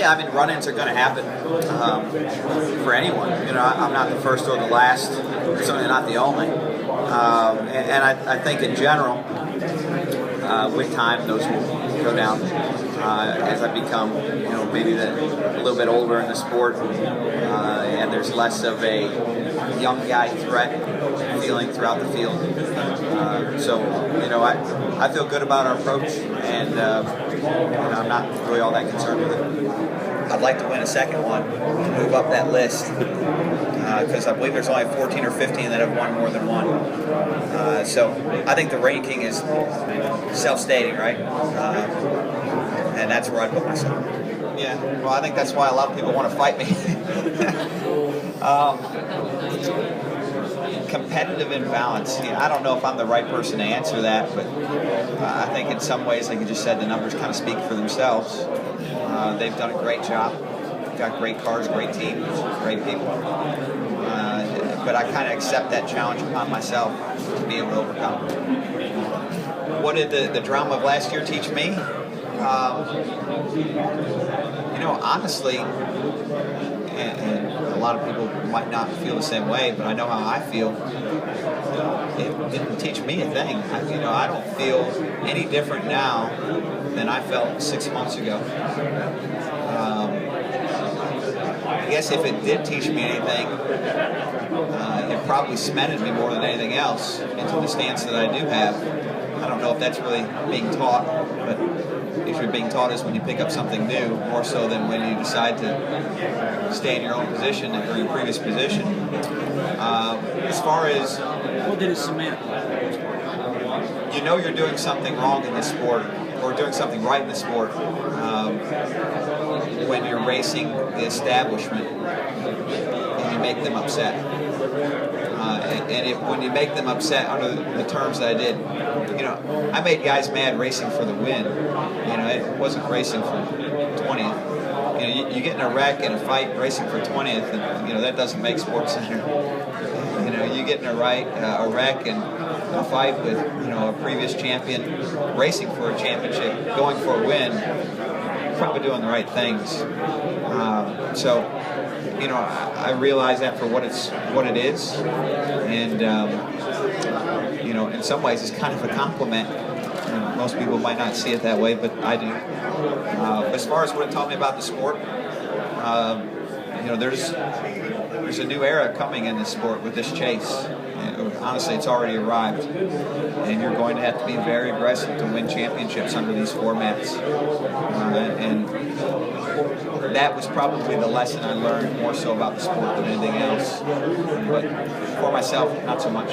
Yeah, I mean, run-ins are going to happen for anyone. You know, I'm not the first or the last, certainly not the only. And I think in general, with time, those will go down as I become, you know, maybe a little bit older in the sport, and there's less of a young guy threat feeling throughout the field. So, you know, I feel good about our approach, and you know, I'm not really all that concerned with it. I'd like to win a second one and move up that list, because I believe there's only 14 or 15 that have won more than one. So I think the ranking is self-stating, right? And that's where I put myself. Yeah, well, I think that's why a lot of people want to fight me. Competitive imbalance. Yeah, I don't know if I'm the right person to answer that, but I think in some ways, like you just said, the numbers kind of speak for themselves. They've done a great job. Got great cars, great teams, great people. But I kind of accept that challenge upon myself to be able to overcome. What did the drama of last year teach me? You know, honestly, and a lot of people might not feel the same way, but I know how I feel. It didn't teach me a thing. You know, I don't feel any different now than I felt 6 months ago. I guess if it did teach me anything, it probably cemented me more than anything else into the stance that I do have. I don't know if that's really being taught, but if you're being taught is when you pick up something new, more so than when you decide to stay in your own position or your previous position. As far as what did it cement? You know you're doing something wrong in this sport, or doing something right in the sport, when you're racing the establishment and you make them upset. When you make them upset under the terms that I did, you know, I made guys mad racing for the win. You know, it wasn't racing for 20th. You know, you get in a wreck and a fight racing for 20th, and you know that doesn't make Sports Center. You know, you get in a wreck and a fight with, you know, a previous champion racing for a championship, going for a win, probably doing the right things. So, you know, I realize that for what it is, and you know, in some ways, it's kind of a compliment. And most people might not see it that way, but I do. But as far as what it taught me about the sport, you know, there's a new era coming in this sport with this chase. And honestly, it's already arrived, and you're going to have to be very aggressive to win championships under these formats. And that was probably the lesson I learned more so about the sport than anything else. But for myself, not so much.